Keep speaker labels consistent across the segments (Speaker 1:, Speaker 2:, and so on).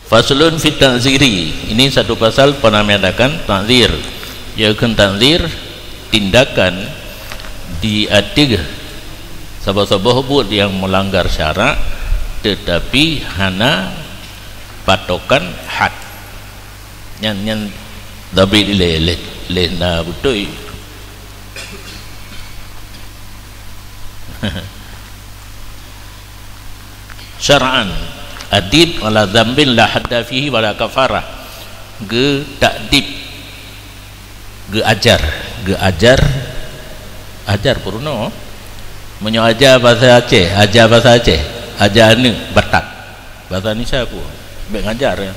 Speaker 1: Faslun fit ta'ziri, ini satu pasal penamadakan ta'zir. Ya kan ta'zir tindakan diatig sabah-sabah buat yang melanggar syarak tetapi hana patokan had nyan dabi le na betul. Syar'an adib wala dzambin la hadda fihi wala kafarah. Ge takdib, ge ajar purno menyo ajar bahasa Aceh, ajar bahasa Aceh, ajar ni Batak bahasa Indonesia aku baik ngajar ya.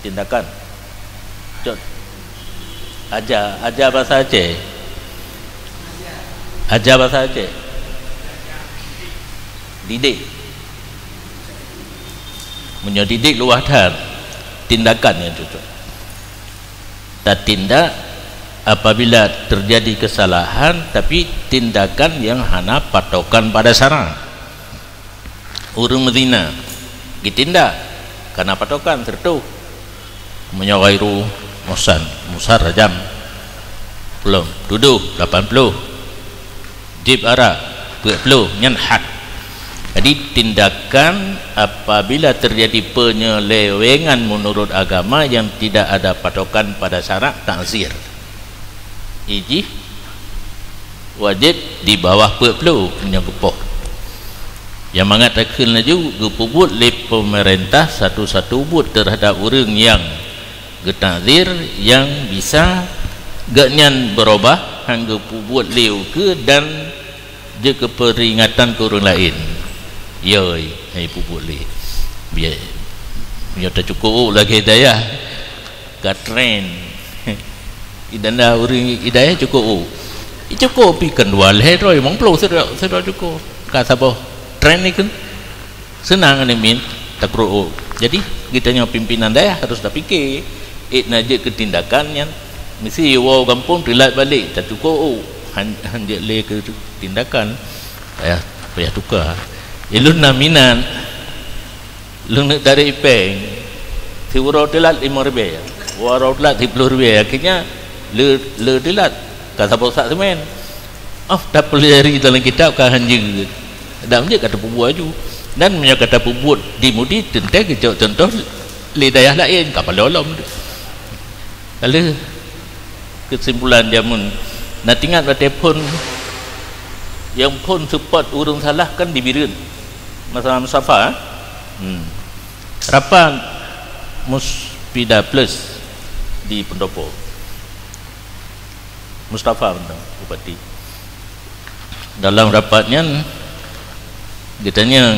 Speaker 1: Tindakan cot ajar bahasa Aceh, ajar bahasa Aceh, didik menyedidik luahan tindakan yang cocok. Tak tindak apabila terjadi kesalahan tapi tindakan yang hana patokan pada syarak. Urang mezina ditindak karena patokan tertentu menyawairu musar rajam belum duduk 80 jib arak 20 nyan had. Jadi tindakan apabila terjadi penyelewengan menurut agama yang tidak ada patokan pada syarak ta'zir iji wajib di bawah 40 menyegepoh. Yang mengatakan laju gepubut le pemerintah satu-satu but terhadap orang yang getazir yang bisa gaknyan berubah hangga pubut leu ke dan je keperingatan ke orang lain. Yoi, hai pupuk le. Biar tak cukup lagi hidayah. Katren. Idana orang hidayah cukup. Cukup pi kendua le roi mong plo sedap cukup. Ka sabah tren ni kan senang ni min takru. Jadi kita nya pimpinan daya harus dah fikir naje ketindakan yang mesti wow kampung relat balik tak cukup. Hanjak le ke tindakan. Payah tukar. Ilun naminan lung nak dari ipeng si warau telat 5,000 warau telat 10,000 akhirnya le telat kata bosak semen dah pelari dalam kitab kah hanjing dah menjadi kata pembuat ju dan menjadi kata pembuat dimudi tentang contoh lidayah lain kapal lolom lalu kesimpulan jamun nak tinggal telefon yang pun support urung salah kan dibirun masalah musafa rapat Muspida Plus di Pendopo Mustafa Bupati dalam rapatnya ditanya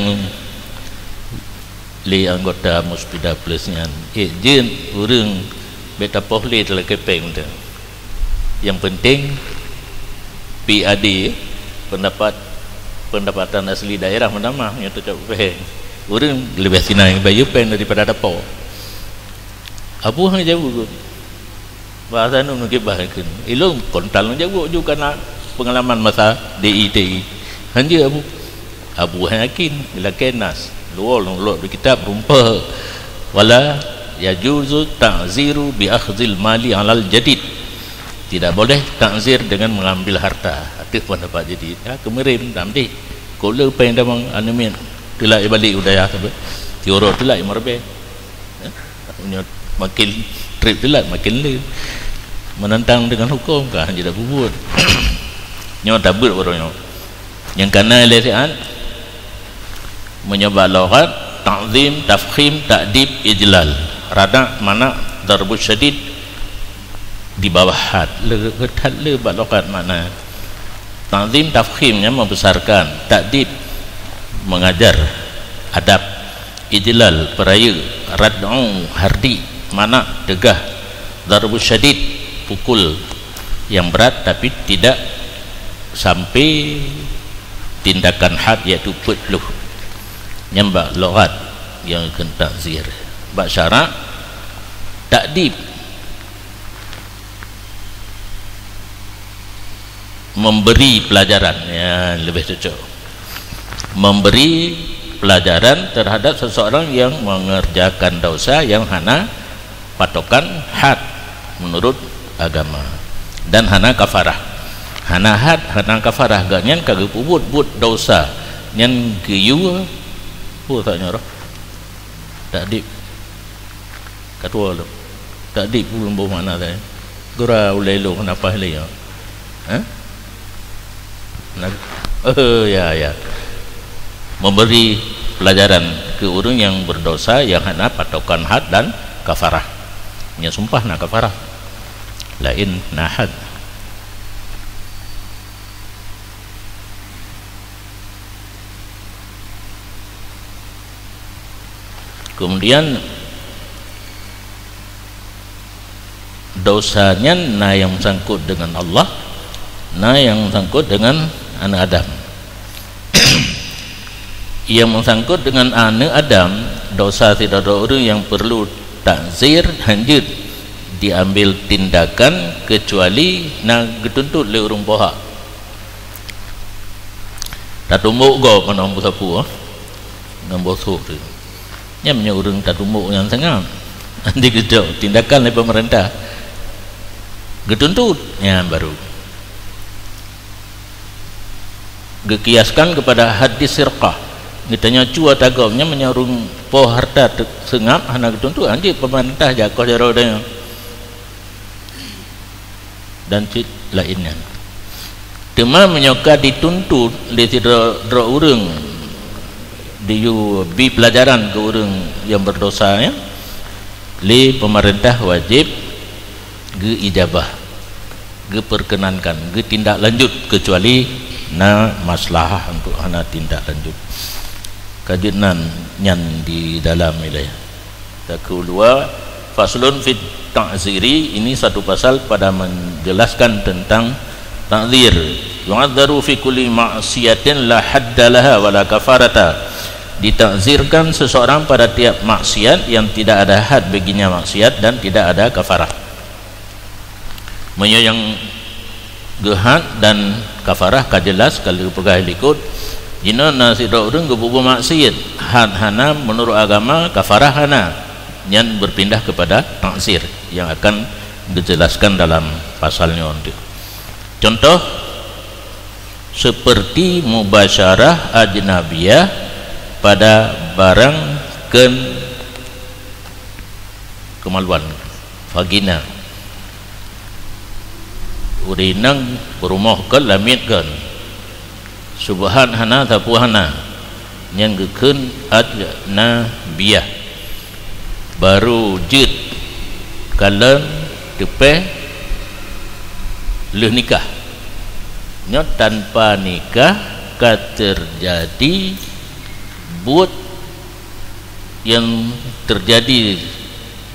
Speaker 1: li anggota Muspida Plusnya jen urang beta pohle telah kepeng yang penting PAD pendapatan asli daerah menambah yang tu cakap orang lebih senang bayar pen daripada dapur abu hang jauh bahasa nu ngikip bahkan ilung kontal jauh juga nak pengalaman masa DITI hanya abu hang yakin bila kenas luol kitab rumpah wala yajuzu ta'ziru bi akhdhil mali alal jadid. Tidak boleh takzir dengan mengambil harta. Ada pendapat jadi kemarin namdi kalau pen damang anumin tilai balik udaya sampai tioro tilai marbe makin trip tilai makin le menentang dengan hukum kah tidak bubut nyo dabut orangnya yang kana lesian menyebab lughat ta'zim tafkhim ta'dib ijlal rada mana darbus syadid di bawah had le balokat mana ta'zim tafkhimnya membesarkan, ta'dib mengajar adab, ijlal peraya, rad'u hardi mana tegah, darbus syadid pukul yang berat tapi tidak sampai tindakan had iaitu petluh nyembah lughat yang akan ta'zir bak syarak ta'dib memberi pelajaran ya lebih cocok memberi pelajaran terhadap seseorang yang mengerjakan dosa yang hana patokan had menurut agama dan hana kafarah. Hana had hana kafarah ganyan kagak pubut dosa nyan giyu tak nyarah tak dip katua lu tak dip belum mana tadi gura ulelo kenapa hele ya ya memberi pelajaran ke orang yang berdosa yang hana patokan had dan kafarah nya sumpah na kafarah lain nahad. Kemudian dosanya na yang sangkut dengan Allah, na yang sangkut dengan anak Adam. Yang mengsangkut dengan anak Adam, dosa tidak ada orang yang perlu takzir, lanjut diambil tindakan kecuali na dituntut oleh orang bohak. Tak tumbuk go panang sapu dengan bosok tu. Nya menyurung tak tumbuk yang sangat. Nanti kejauh tindakan oleh pemerintah. Dituntut nya baru. Dikiaskan kepada hadis sirqah. Ditanya cua tagawnya menyurung po harta sengap hana dituntut anjir pemerintah jakoh jaro dia. Dan cit lainnya. Cuma menyoka dituntut di tidak urang di pelajaran ke orang yang berdosa ya, li pemerintah wajib ge ijabah, ge perkenankan, ge tindak lanjut kecuali na maslahah untuk hana tindak lanjut. Kajian nyan di dalam wilayah. Kedua, faslun fit ta'ziri, ini satu pasal pada menjelaskan tentang ta'zir. Yu'adzaru fi kulli ma'siyatin la hadda laha wa la kafarata. Ditakzirkan seseorang pada tiap maksiat yang tidak ada had baginya maksiat dan tidak ada kafarah. Yang gehad dan kafarah kajelas kalau pegah likut jina nasi orang gebubu maksiat had hana menurut agama, kafarah hana yang berpindah kepada takzir yang akan dijelaskan dalam pasalnya nanti. Contoh seperti mubasyarah ajnabiyah pada barang kemaluan vagina urinang berumah ke lamit kan subhan hana tapuhana yang geken adna biyah baru jid kalen tepe leh nikah nya tanpa nikah terjadi buat yang terjadi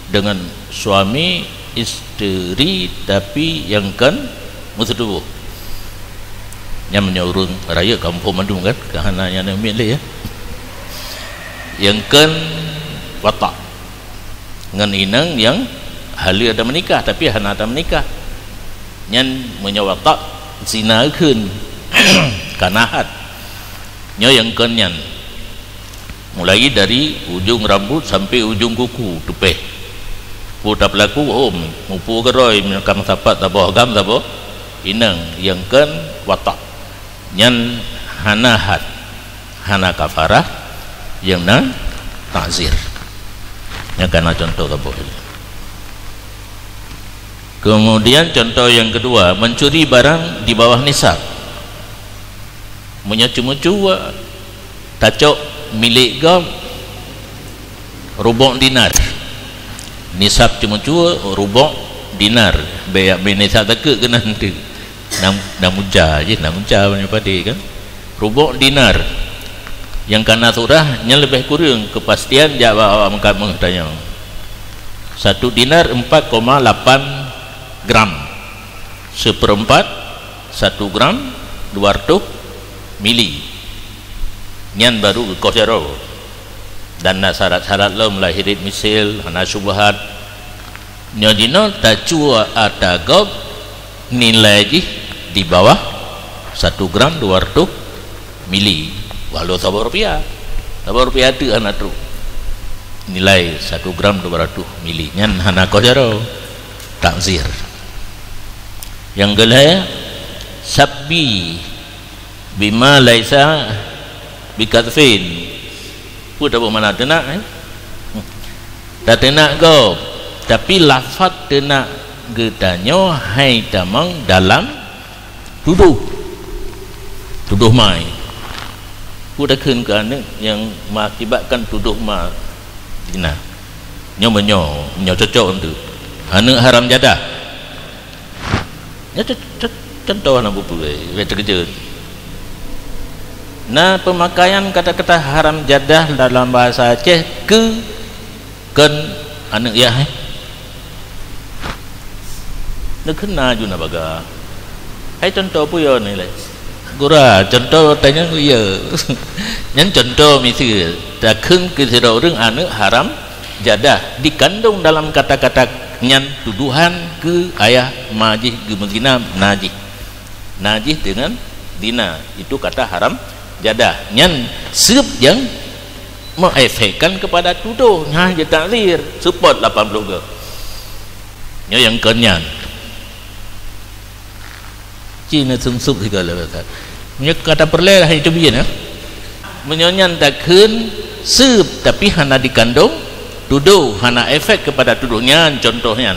Speaker 1: dengan suami isteri tapi yang kan musuh yang menyurung raya kampung Bandung kan kehananya yang milik ya yang kan watak dengan inang yang hali ada menikah tapi hana ada menikah yang menyawatak zina kun kanahat nya yang kan yang mulai dari ujung rambut sampai ujung kuku tupeh putar pelaku mupu geroi menekam sapat taboh agam taboh inang yang kan watak nyan hana had hana kafarah yang na takzir yang karena contoh taboh. Kemudian contoh yang kedua, mencuri barang di bawah nisab, menyacu-mucu tacok milik kau rubuk dinar nisab cuma rubuk dinar bayak nisab tak ke nanti namuja je namuja banyak padi kan rubuk dinar yang kana surahnya lebih kurang kepastian jawab awak tanya 1 dinar 4,8 gram seperempat 1 gram 200 mili nyan baru kosero dan syarat-syarat lo melahirin misil hana subhat nyajino tacua atagop nilai di bawah 1 gram 200 mili walau 1 rupiah Berapa rupiah tu anak tu nilai 1 gram 200 mili nyan hana ko jaro takzir. Yang kedua sabbi bima laisa bikatfin. Pun tak mana tenak tak tenak go, tapi lafaz tenak gedanyo hai tamang dalam tuduh mai. Pun dah kun kan yang mengakibatkan tuduh ma dina menyo cocok untuk hana haram jadah. Ya contoh nak buku kerja. Nah, pemakaian kata-kata haram jadah dalam bahasa Aceh ken anak ya nak kena juga baga. Hai contoh puyo ni le. Gura contoh tanya ya. Yang contoh misi tak ken kisiro ring anak haram jadah dikandung dalam kata-kata nyan tuduhan ke ayah majih ke mengina najih dengan dina itu kata haram jadah nyan sub yang mengefekkan kepada tuduh nah je takzir support 80 ke nya yang kenyan Cina sumsup segala kata nya kata perle lah itu bian ya menyonyan takun sub tapi hana dikandung tuduh hana efek kepada tuduhnya contohnya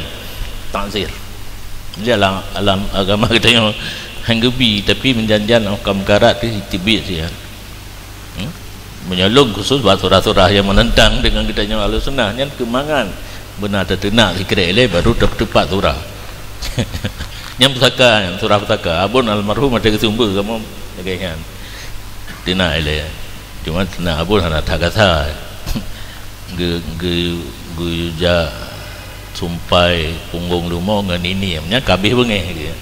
Speaker 1: takzir dia alam agama kita yang hanggebi tapi menjanjian hukum karat itu tibit dia menyolong khusus buat surah-surah yang menentang dengan kita yang Ahlus Sunnah yang kemangan benar tertenak dikira eleh baru tepat surah yang pusaka yang surah pusaka abun almarhum ada kesumber kamu jagakan tenak eleh cuma tenak abun hana tak kata ja sumpai punggung lumo ngan ini nya kabeh bengeh dia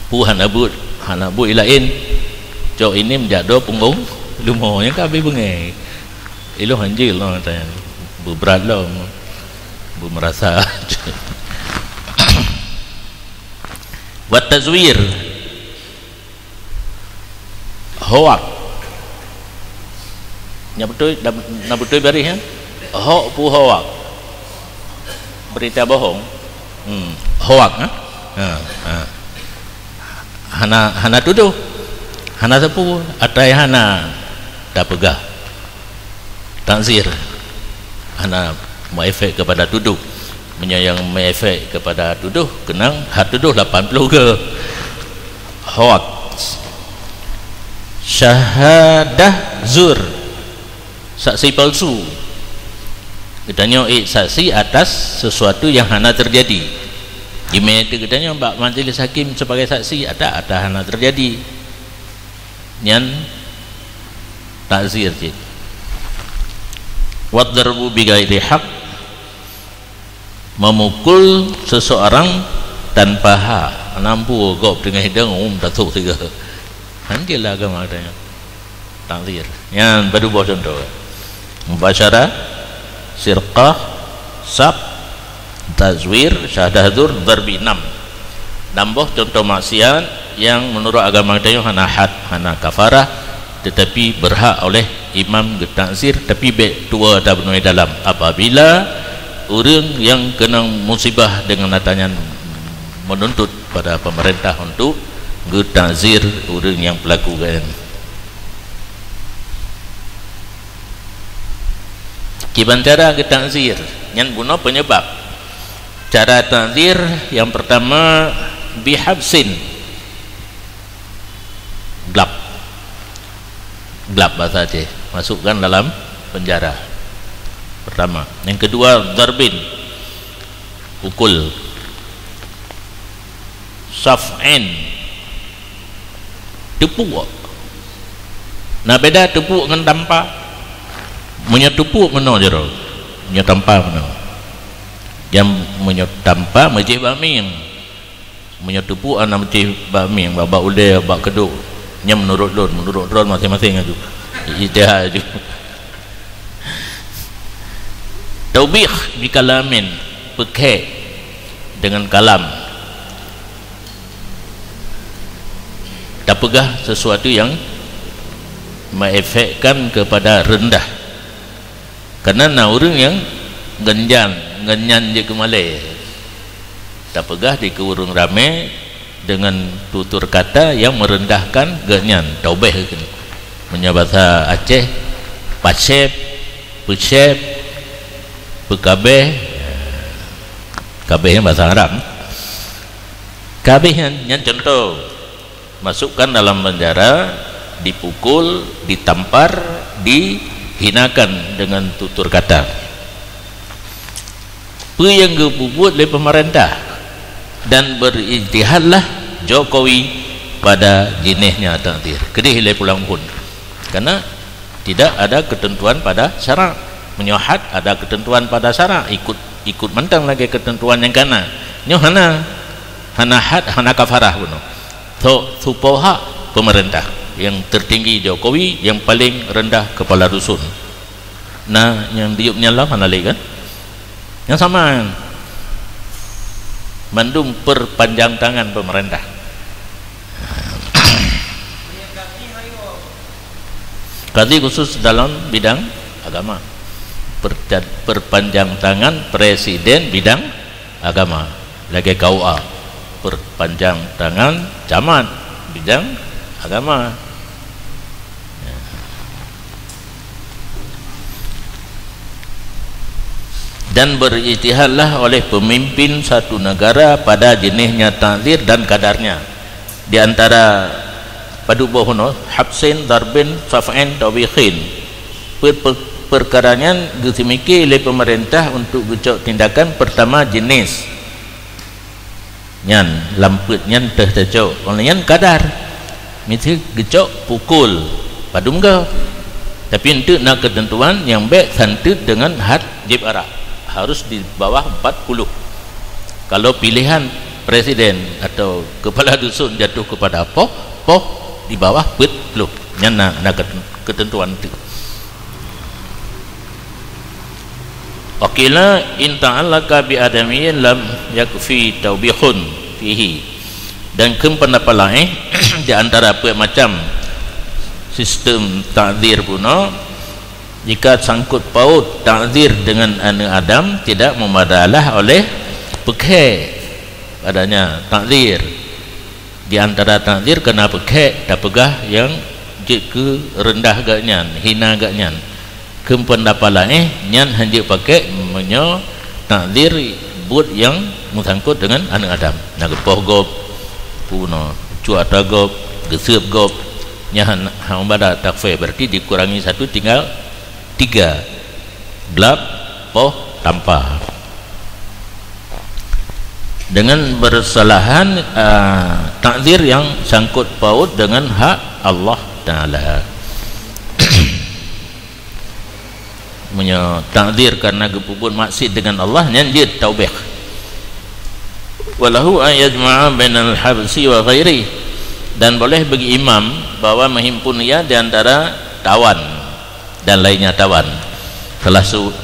Speaker 1: pu hana bu ilain cok ini menjado punggung lumo nya kabeh bengeh ilo hanjil lo tanya berat lo bu merasa wat tazwir hoak nya betul bari ya hoak pu hoak berita bohong hoak hana tuduh hana sepu atai hana dah pegah takzir hana mengefek kepada tuduh yang mengefek kepada tuduh kenang hat tuduh 80 ke hoak syahadah zur saksi palsu katanya saksi atas sesuatu yang hana terjadi gimana itu katanya mbak majelis hakim sebagai saksi ada hana terjadi nyan takzir cik waddarbu bighairi haq memukul seseorang tanpa hak nampu gop dengan hidung datuk tiga handilah agama katanya takzir yang baru buat contoh mubasyarah sirqah sab tazwir syahadah zur darbi 6 nambah contoh maksiat yang menurut agama kita hana had hana kafarah tetapi berhak oleh imam takzir tapi baik tua dan benar dalam apabila orang yang kena musibah dengan adanya menuntut pada pemerintah untuk takzir orang yang pelaku kan kiban cara takzir yang guna penyebab cara takzir yang pertama bihabsin gelap bahasa Aceh masukkan dalam penjara pertama yang kedua darbin pukul saf'in tepuk nah beda tepuk dengan tanpa menyetupuk mana jero menyetampa mana yang menyetampa majih baming menyetupuk anak majih baming babak ulai babak keduk nya menurut ron masing-masing itu ijtihad itu taubih bikalamin pekek dengan kalam tak pegah sesuatu yang mengefekkan kepada rendah. Karena orang yang genyan je ke Malay tak pegah di keurung rame dengan tutur kata yang merendahkan genyan taubeh kan punya bahasa Aceh pacep pecep pekabeh kabeh yang bahasa Arab kabeh yang contoh masukkan dalam penjara, dipukul, ditampar, dihinakan dengan tutur kata. Apa yang dibuat oleh pemerintah dan berijtihadlah Jokowi pada jenisnya takdir. Kedih oleh pulang pun. Karena tidak ada ketentuan pada syarak. Menyohat ada ketentuan pada syarak. Ikut mentang lagi ketentuan yang kana. Nyo hana had hana kafarah pun. So supoha pemerintah yang tertinggi Jokowi, yang paling rendah kepala dusun. Nah, yang diupnya lah mana lagi kan? Yang sama mandum perpanjang tangan pemerintah. Kaji khusus dalam bidang agama, perpanjang tangan presiden bidang agama. Lagi KUA perpanjang tangan camat bidang agama. Dan berijtihadlah oleh pemimpin satu negara pada jenisnya takzir dan kadarnya. Di antara padubohono habsin darbin saf'in tawbihin perkaranya disemiki oleh pemerintah untuk gecok tindakan pertama jenis nyan lamput nyan teh tecok nyan kadar mesti gecok pukul padum ke tapi untuk nak ketentuan yang baik santut dengan had jib arah harus di bawah 40. Kalau pilihan presiden atau kepala dusun jatuh kepada poh di bawah 40 nyan nak ketentuan itu. Wakila in ta'allaka bi adamiyyin lam yakfi tawbihun fihi. Dan pendapat lain di antara apa macam sistem takzir puno, jika sangkut paut takzir dengan anak Adam tidak memadalah oleh pekeh padanya takzir. Di antara takzir kena pekeh tak pegah yang ke rendah gaknyan, hina gaknyan. Pendapat lain nyan hanya pakai menyo takzir buat yang mengsangkut dengan anak Adam. Nak poh gop puno cuata gop gesep gop nyan hang bada takfir berarti dikurangi satu tinggal 3 gelap poh tanpa dengan bersalahan takzir yang sangkut paut dengan hak Allah Ta'ala. Punya takzir karena gepupun maksud dengan Allah yang dia taubih walahu ayajma'a bainal habsi wa ghairi, dan boleh bagi imam bahwa menghimpun ia di antara tawan dan lainnya tawan.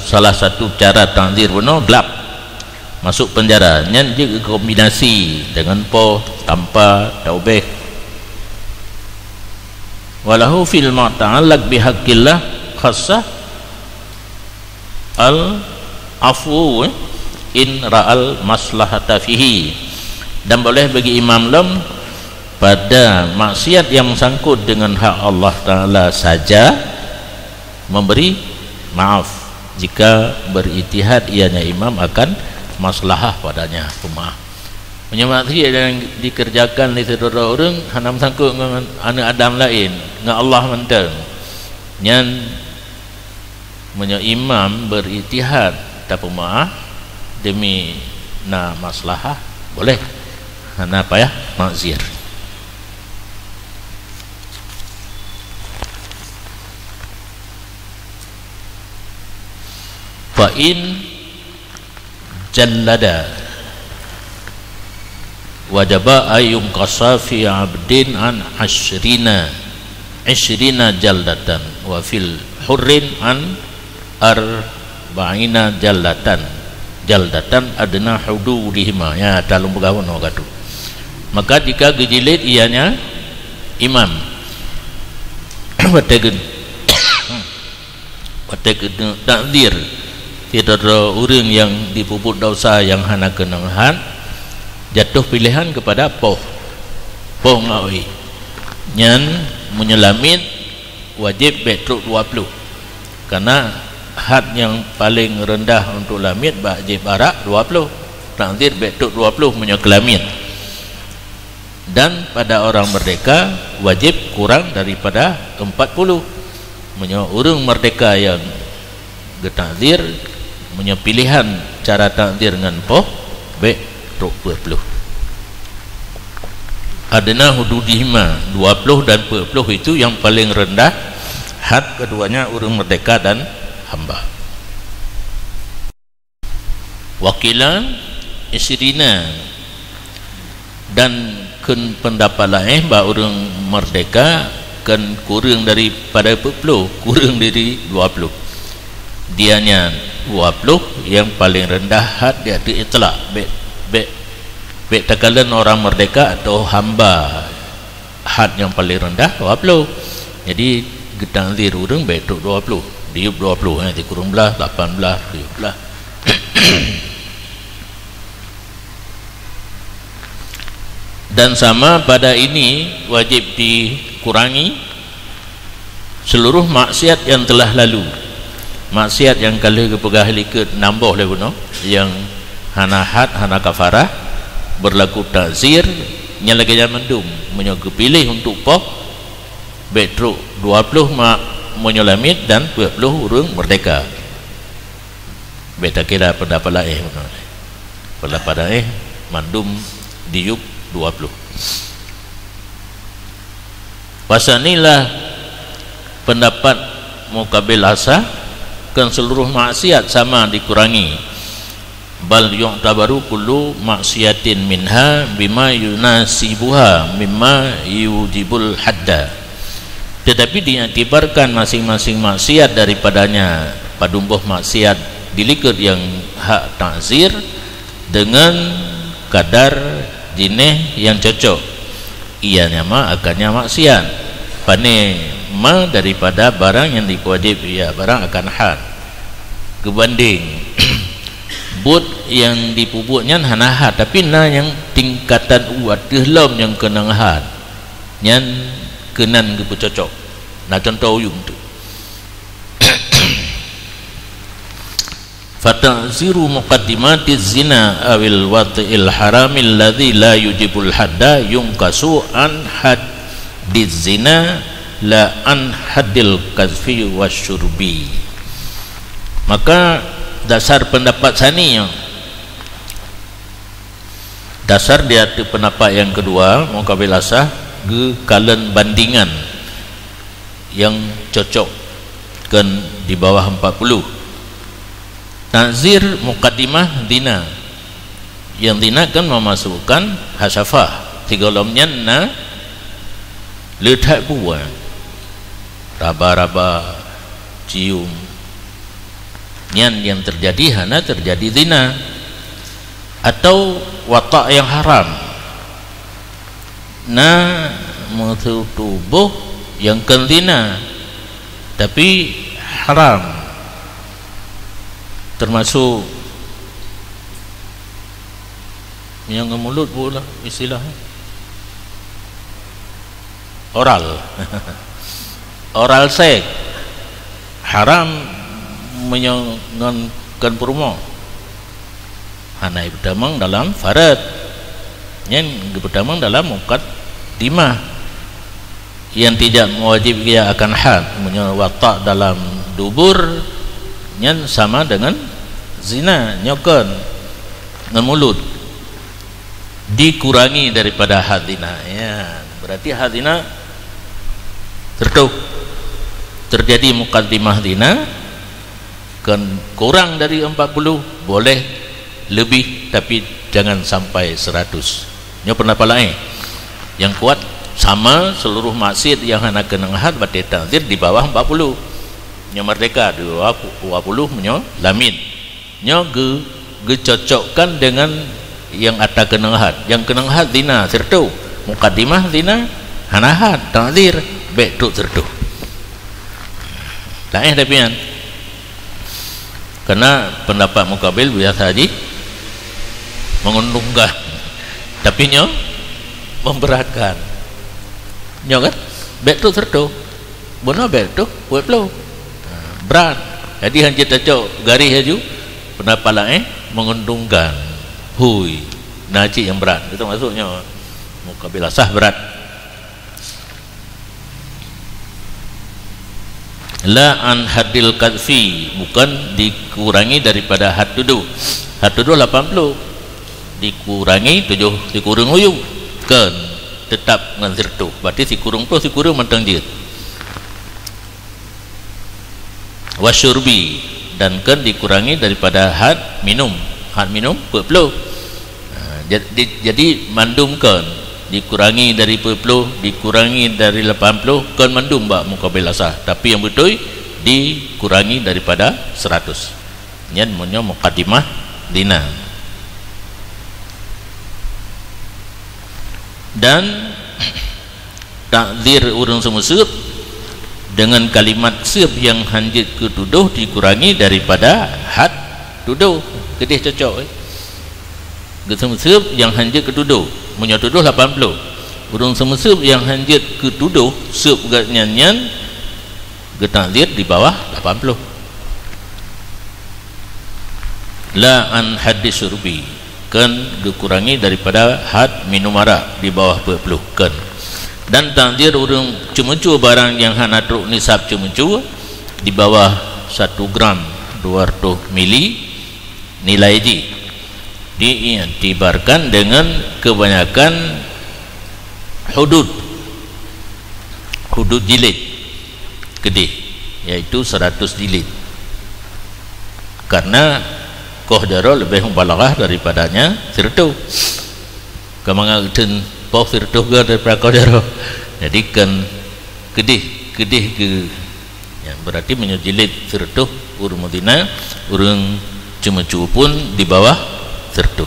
Speaker 1: Salah satu cara takzir benar gelap masuk penjara yang dia kombinasi dengan poh tanpa taubih. Walahu fil ma'ta'allaq bihaqqillah khassah al-afu in ra'al maslahata fihi, dan boleh bagi imam lam pada maksiat yang sangkut dengan hak Allah Ta'ala saja memberi maaf jika berijtihad ianya imam akan maslahah padanya pemaaf. Menyamaksi yang dikerjakan oleh saudara orang hanya sangkut dengan anak Adam lain dengan Allah mentang yang imam berijtihad tak pemaaf demi na maslahah boleh hana apa ya makzir. Fa in jallada wajaba ayum qasafi abdin an ashrina jaldatan wa fil hurrin an arba'ina jaldatan adna hududihima ya dalam bergawan kata. Maka jika gejilid ianya imam Wataken takdir tidak ada orang yang dipuput dosa yang hana kenangan jatuh pilihan kepada poh ngawi nyan menyelamit wajib betruk 20 karena had yang paling rendah untuk lamit wajib barak 20 takdir betruk 20 menyelamit. Dan pada orang merdeka wajib kurang daripada 40. Orang merdeka yang getakdir punya pilihan cara takdir dengan poh be 20. Adna hududihima 20 dan 40 itu yang paling rendah had keduanya orang merdeka dan hamba. Wakilan isrina dan kun pendapat lain bahawa orang merdeka kan kurang daripada 40, kurang dari 20. Dianya 20 yang paling rendah had dia ada itlak be takalan orang merdeka atau hamba had yang paling rendah 20. Jadi getakdir orang betul 20 diup 20 nanti kurang belah 18 diup belah. Dan sama pada ini wajib dikurangi seluruh maksiat yang telah lalu. Maksiat yang kali kepegah liket nambah lebu no, yang hana had hana kafarah berlaku takzir nyalaganya mendum menyokepilih untuk poh betruk 20 mak menyolamit dan 20 urung merdeka. Beta kira pendapat lain pendapat lain mandum diup 20. Pasanilah pendapat mukabil asa kan seluruh maksiat sama dikurangi. Bal yu'tabaru kullu maksiatin minha bima yunasibuha mimma yujibul hadda. Tetapi diiktibarkan masing-masing maksiat daripadanya padumbuh maksiat dilikur yang hak takzir dengan kadar jineh yang cocok. Ianya mah akannya maksiat pane ma daripada barang yang dikuwajib ya barang akan had kebanding but yang dipupuknya hana had tapi na yang tingkatan uat delom yang kenang had nyan kenan ke cocok. Nah contoh yung tu fata'ziru muqaddimati zina awil wat'il haramil ladzi la yujibul hadda yungkasu an haddiz zina la an haddil kazfi wasyurbi. Maka dasar pendapat sani dasar dia tu pendapat yang kedua mukabil asah ge kalen bandingan yang cocok kan di bawah 40. Takzir muqaddimah dina yang dina kan memasukkan hasafah tiga lomnya na letak buah raba-raba cium yang terjadi hana terjadi dina atau watak yang haram na tubuh yang kendina tapi haram termasuk yang mulut pula istilah oral oral seks haram menyangkan purmo hanai berdamang dalam farad yang berdamang dalam muqaddimah yang tidak mewajib dia akan had menyewatak dalam dubur yang sama dengan zina nyokon dengan mulut dikurangi daripada hadina ya berarti hadina terjadi muqaddimah dina kan kurang dari 40 boleh lebih tapi jangan sampai 100 nya pendapat lain yang kuat sama seluruh maksiat yang hana kenang had berarti takdir di bawah 40 nya merdeka 20 menyo lamin nya ge cocokkan dengan yang ada kenang had yang kenang had dina sertu muqaddimah dina hana had takdir betul sertu lain tapi kan karena pendapat mukabil biasa haji menguntungkan tapi nyo memberatkan nyo kan bet tu serto benar bet tu buat lo berat jadi hanya cocok garis haju pendapat lain menguntungkan hui najis yang berat itu maksudnya mukabil sah berat. La an hadil kadfi bukan dikurangi daripada had tuduh 80 dikurangi 7 dikurung uyung kan tetap dengan zirtu berarti si kurung tu si kurung mentang jid wasyurbi dan kan dikurangi daripada had minum 40 jadi mandum kan dikurangi dari 40 dikurangi dari 80 kan mandum bak mukabil asah tapi yang betul dikurangi daripada 100 nyan munyo muqaddimah dina dan takdir urang semusub dengan kalimat sub yang hanjit ketuduh dikurangi daripada had tuduh kedih cocok semusub yang hanjit ketuduh punya tuduh 80 urang semusub yang hanjit ketuduh sub nyanyian getakdir di bawah 80 la an hadis surbi kan dikurangi daripada had minum arak di bawah 40 kan dan takdir urang cemucu barang yang hanatruk nisab cemucu di bawah 1 gram 200 mili nilai ji diiktibarkan dengan kebanyakan hudud jilid kedih yaitu 100 jilid karena kohdara lebih mubalaghah daripadanya sirtu kamangaten poh sirtu ga daripada kohdara jadi kan kedih ke yang berarti menyujilid sirtu urang Madinah urang cemucu pun di bawah sirtu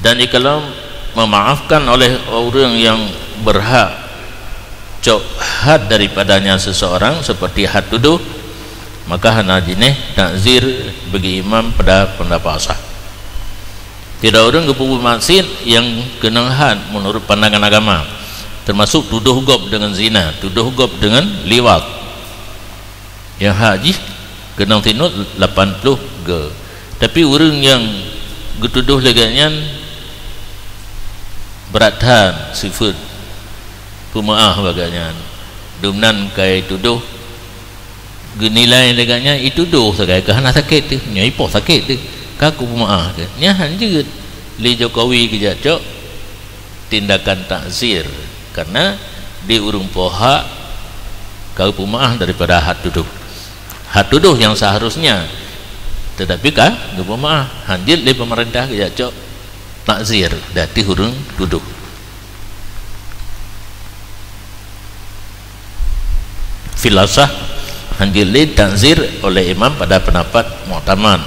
Speaker 1: dan kalau memaafkan oleh orang yang berhak cok had daripadanya seseorang seperti had tuduh maka hana jineh takzir bagi imam pada pendapat asah tidak orang kepupu maksud yang kena had menurut pandangan agama termasuk tuduh gob dengan zina tuduh gob dengan liwat yang haji kena tinut 80 ge tapi orang yang getuduh leganya berathan sifat pemaaf baganya dumnan kai tuduh genilai leganya itu doh sagai kahana sakit tu nyai po sakit tu kaku pemaaf ke nya hanja li Jokowi ke jacok tindakan takzir karena di urung poha kau pemaaf daripada had tuduh yang seharusnya tetapi kah pemaaf hanjil li pemerintah ke jacok takzir dati urung tuduh filasah hanjili takzir oleh imam pada pendapat mu'tamad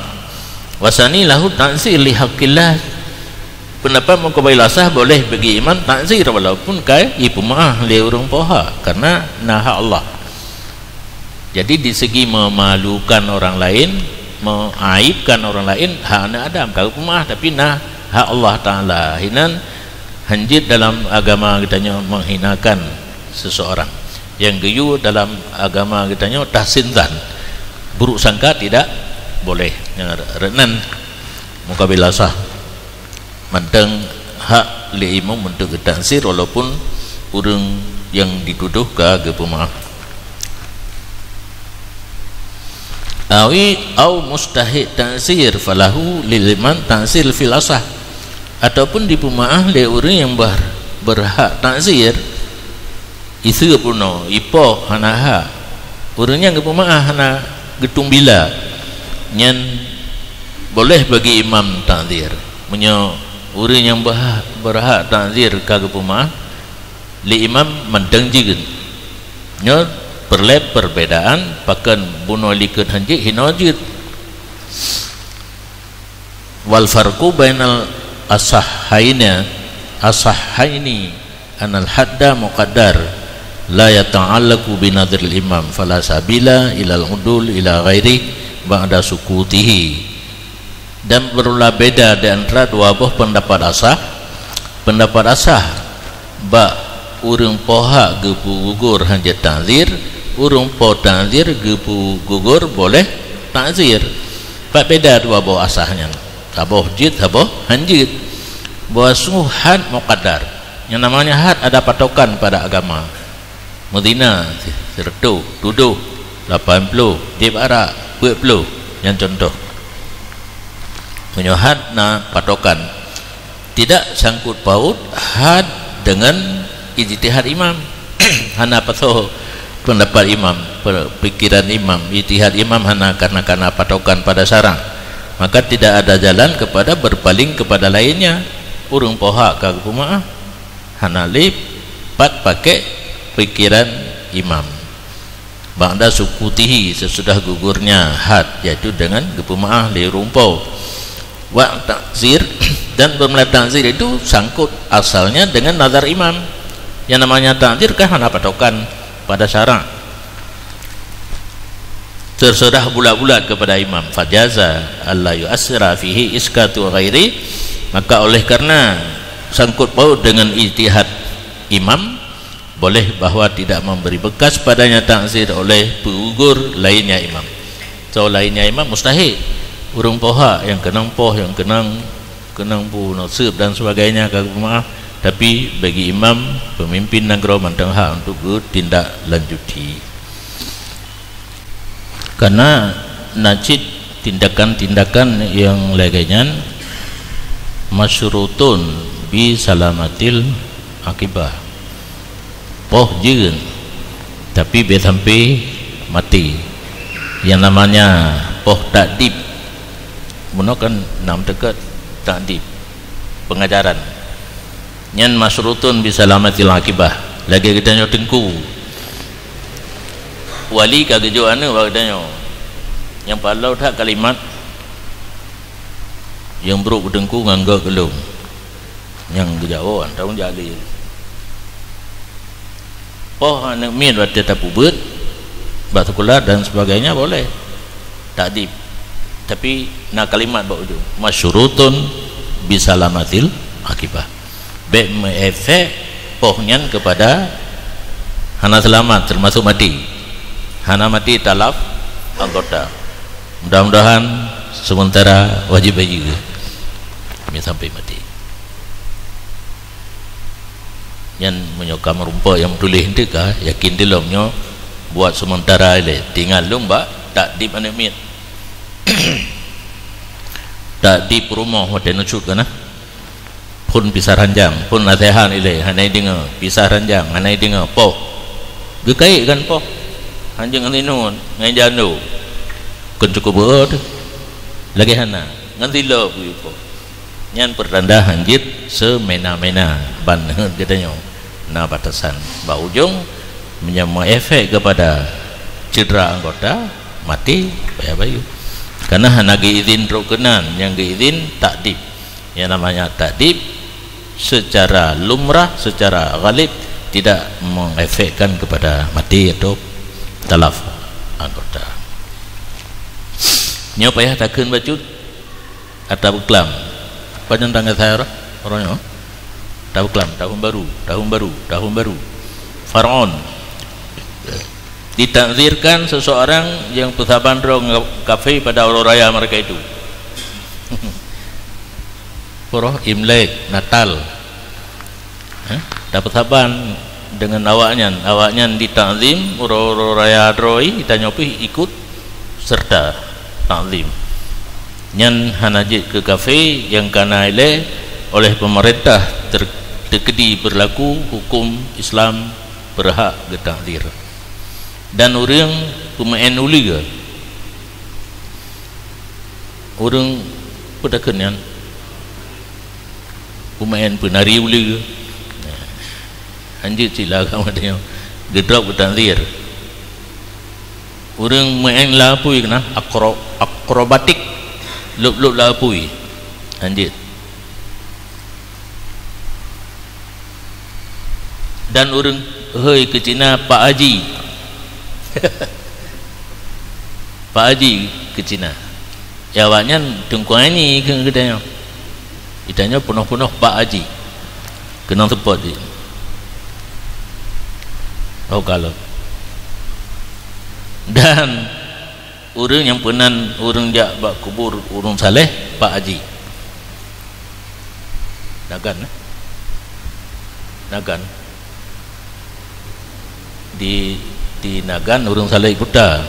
Speaker 1: wasani lahu takzir li haqqillah pendapat muqabilasah boleh bagi imam takzir walaupun kai ibu maah li urang poha karena nah Allah jadi di segi memalukan orang lain mengaibkan orang lain hak anak Adam kau maah tapi nah hak Allah Ta'ala hinan hanjit dalam agama katanya menghinakan seseorang yang geyu dalam agama katanya tahsinzan buruk sangka tidak boleh yang renan muqabilasah manteng hak li imam untuk taksir walaupun urang yang dituduh ke pemaaf awi au mustahid taksir falahu lil iman taksir filasah ataupun di pemaaf li urang yang berhak taksir isu puno ipo hanaha urangnya ke pemaaf hana getung bila nyan boleh bagi imam takzir menyo urang yang berhak takzir ka pemaaf li imam mendengjigen nyo perlep perbedaan pakan bunuh likut hanjit hinajit wal farqu bainal asahhaini anal hadda muqaddar la yata'allaqu binadril imam fala sabila ilal udul ila ghairi ba'da sukutihi. Dan berulah beda di antara dua buah pendapat asah ba urang poha gepu gugur hanya ta'zir, urang po ta'zir gepu gugur boleh ta'zir. Pak beda dua buah asahnya, taboh jid taboh hanjid. Bahwa sungguh had muqaddar, yang namanya had ada patokan pada agama. Medina sertu duduk 80 di barat 20 yang contoh menyuhat na patokan tidak sangkut paut had dengan ijtihad imam. Hana patoh pendapat imam, pikiran imam, ijtihad imam hana karena patokan pada sarang, maka tidak ada jalan kepada berpaling kepada lainnya. Urung poha ka kumaah hana lipat pakai pikiran imam ba'da sukutihi, sesudah gugurnya had, yaitu dengan gepemaah li rumpau wa ta'zir. Dan bermula ta'zir itu sangkut asalnya dengan nazar imam. Yang namanya ta'zir kan hana patokan pada syarak, terserah bulat-bulat kepada imam. Fajaza alla yu'assira fihi iskatu ghairi, maka oleh karena sangkut paut dengan ijtihad imam, boleh bahwa tidak memberi bekas padanya ta'zir oleh pegugur lainnya imam. So lainnya imam mustahil, urung poha yang kenang poh, yang kenang pu nasib dan sebagainya kagak maaf. Tapi bagi imam pemimpin negara mantang hak untuk tindak lanjuti, karena najid tindakan-tindakan yang lainnya masyurutun bi salamatil akibah. Poh jeun tapi be sampai mati. Yang namanya poh takdib, kan nam dekat takdib pengajaran. Nyan masrutun bi salamatil akibah. Lagi kita nyo tengku wali kagak jo anu bagdanyo yang palau tak kalimat yang buruk dengku nganggo gelung yang gejauhan tahun jali poh anak min waktu tak pubut batu kulat dan sebagainya boleh takdib, tapi nak kalimat bawa ujung masyurutun bisalamatil akibah be efek pohnyan kepada hana selamat termasuk mati. Hana mati talaf anggota, mudah-mudahan sementara wajib juga sampai mati. Yang menyokam rumput yang tulis ndeka yakin dilomnya buat sementara ile tinggal lomba tak di mana mit tak di rumah hotel nucut kana pun pisah ranjang pun nasihat ile hanai dengar pisah ranjang hanai dengar poh gekai kan poh anjing aninun ngai janu kun cukup beut lagi hana nganti lo poh nyan pertanda hanjit semena-mena ban katanya na batasan ba ujung menyama efek kepada cedera anggota mati bayu karena hana izin rukunan yang izin takdib. Yang namanya takdib secara lumrah, secara ghalib tidak mengefekkan kepada mati atau talaf anggota. Nyo payah takun baju atau beklam panjang tangga saya orangnya tahu kelam tahun baru Faraon ditakdirkan seseorang yang bersaban rong kafe pada orang raya mereka itu Poroh Imlek Natal dapat saban dengan awaknya ditakzim orang raya droi kita nyopi ikut serta takzim nyan hanajit ke kafe yang kana ile oleh pemerintah terkedi berlaku hukum Islam berhak ditakdir. Dan orang pemain uliga orang pedakan pemain penari uliga anjir sila kamu dia gedrop ditakdir. Orang main lapui kena akrobatik lup lapui anjir. Dan orang hei ke Cina Pak Haji. Pak Haji ke Cina. Jawabnya tengkuan ini ke kedanya. Idanya penuh-penuh Pak Haji. Kena tepat dia. Oh kalau. Dan orang yang pernah orang jak bak kubur orang saleh Pak Haji. Nagan. Nagan. Di Nagan orang saleh Kuta.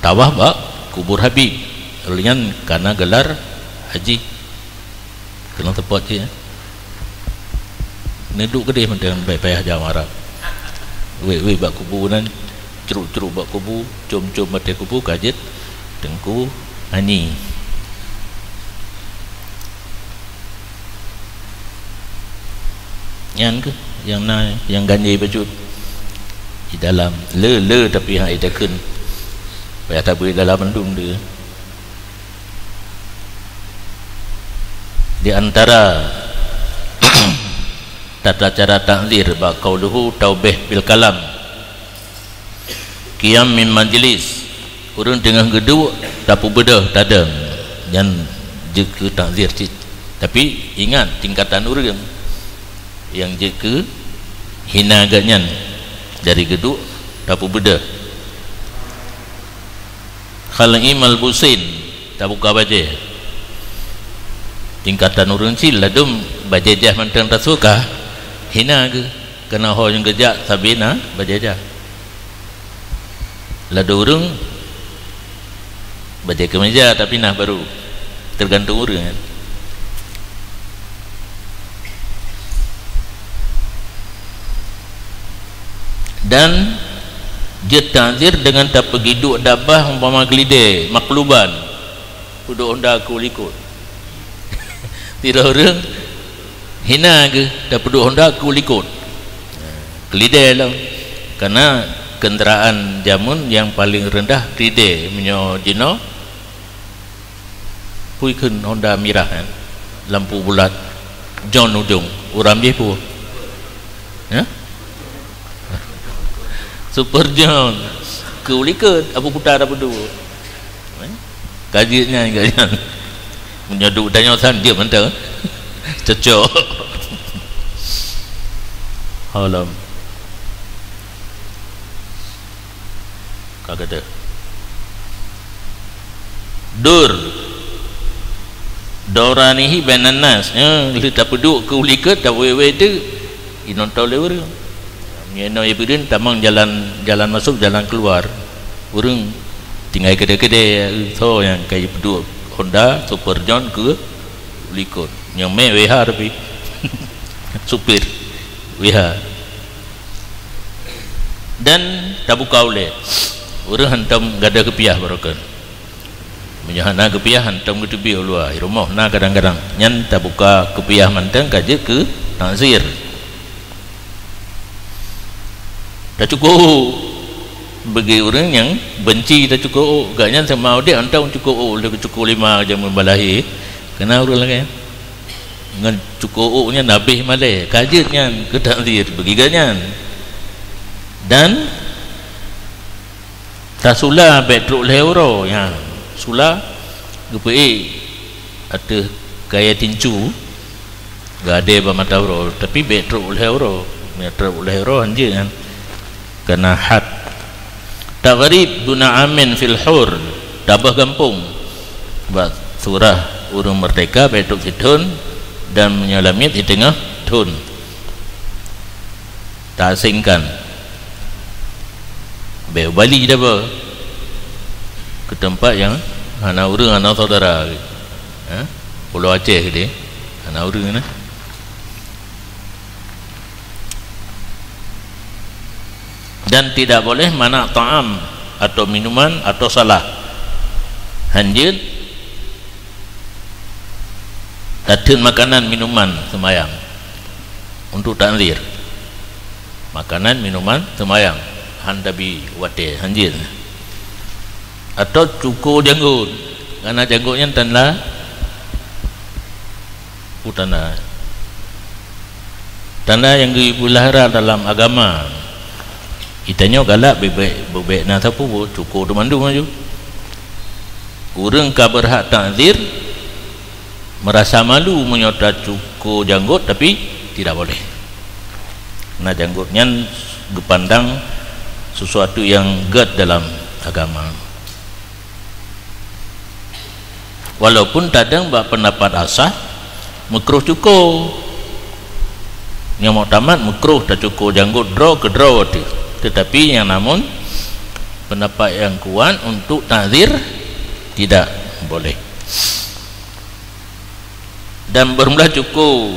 Speaker 1: Tawah bak kubur Habib. Dengan karena gelar haji. Kena tepat je. Neduk ke dia dengan baik-baik jam Arab. Weh bak kubur nan ceruk-ceruk bak kubur, com-com mati kubur kajet tengku ani. Yang ke yang ganjai baju di dalam le tapi hak ida kun. Payah tak boleh dalam mendung dia. Di antara tata cara takzir ba qauluhu taubih bil kalam qiyam min majlis urang tengah geduk tapu bedah tadang dan jeka takzir tapi ingat tingkatan urang yang jeka hina ganyan dari geduk tapu bedah khalai malbusin tapu kabaje tingkatan urang cil ladum bajajah mantang tak suka hina ke kena ho yang gejak sabina bajajah ladu urang bajaj kemeja tapi nah baru tergantung urang kan. Dan dia takzir dengan tak pergi duduk dabah umpama gelide makluban duduk onda aku likut tidak orang hina ke dah penduduk Honda aku likut kelidai lah kerana kenderaan jamun yang paling rendah kelidai menyo jino puikan Honda Mirah kan lampu bulat John Udung uram dia pun ya? Super John kulikut apa putar apa dua kajiannya kajian menyaduk tanya san dia mentah cocok halam kagak dur doranihi bainan nas kita peduk ke ulikat tak wewe tu inon tau lewer nyeno ibrin tamang jalan masuk jalan keluar urang tinggal kedai-kedai so yang kayak peduk Honda Super John ke ulikut yang me WH tapi supir WH dan tak buka oleh orang hantam gada kepiah barokan menyahana kepiah hantam ke tepi luar rumah na kadang-kadang nyan tak buka kepiah mantang kaje ke takzir tak cukup bagi orang yang benci tak cukup gaknya sama dia hantam cukup lebih cukup 5 jam membalahi kena orang lagi dengan cukupnya nabih malai kajiannya ke takzir bagi ganyan dan tasula betruk leuro yang sula gepe ada gaya tincu gak ada bermata euro tapi betruk leuro anjir kan kena had taghrib duna amin fil hur tabah kampung buat surah urung merdeka betruk situn dan menyalamit di tengah tun tak asingkan balik dah apa ke tempat yang anak urang anak saudara Pulau Aceh dia anak urang na dan tidak boleh mana ta'am atau minuman atau salah hanjir datun makanan minuman semayang untuk takzir makanan minuman semayang handabi wate hanjir atau cukur janggut karena janggutnya tanlah utana tanda yang dipelihara dalam agama. Itanya galak bebek na tapu cukup tu mandu maju. Urang ka berhak takzir merasa malu menyota cukup janggut tapi tidak boleh. Nah janggutnya dipandang sesuatu yang gad dalam agama. Walaupun kadang bak pendapat asah makruh cukup. Yang mau tamat makruh tak cukup janggut draw ke draw tu. Tetapi yang namun pendapat yang kuat untuk takzir tidak boleh. Dan bermula cukup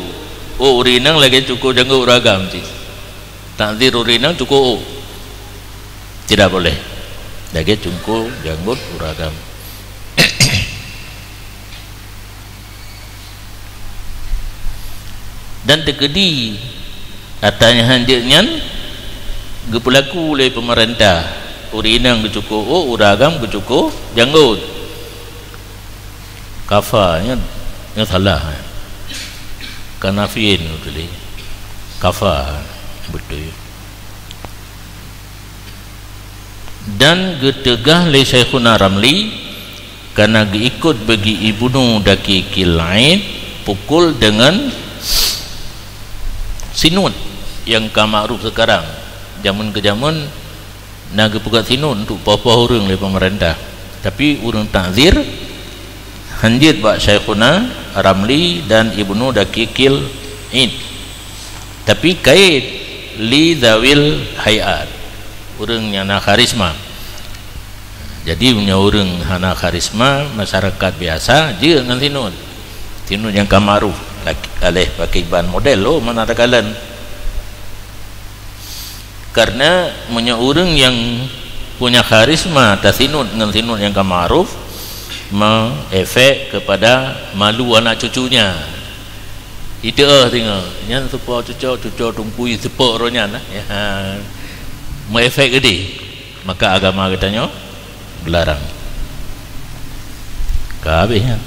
Speaker 1: urinang lagi cukup janggut ragam tu. Takzir urinang cukup tidak boleh. Lagi cukup janggut ragam. Dan terkedi atanya handirnya gepelaku oleh pemerintah urinang kecukup uragam kecukup janggut kafanya yang salah kanafiin betul kafa betul. Dan getegah le Syekhuna Ramli karena ikut bagi Ibnu Daqiqil Aid pukul dengan sinun yang kamaruf sekarang zaman ke zaman naga pukat sinun untuk papa orang oleh pemerintah. Tapi urang takzir hanjit bak Syekhuna Ramli dan Ibnu Daqiqil Aid. Tapi kait li zawil hayat urang yang nak karisma. Jadi punya urang hana karisma masyarakat biasa je dengan sinun. Sinun yang kamaruf alih pakai bahan model lo mana ada kalan. Karena punya orang yang punya karisma atas sinun dengan sinun yang kamaruf mengefek kepada malu anak cucunya. Itu tengok yang supaya cucu tungkui sepok rohnya ya, mengefek gede. Maka agama katanya belarang. Kabehnya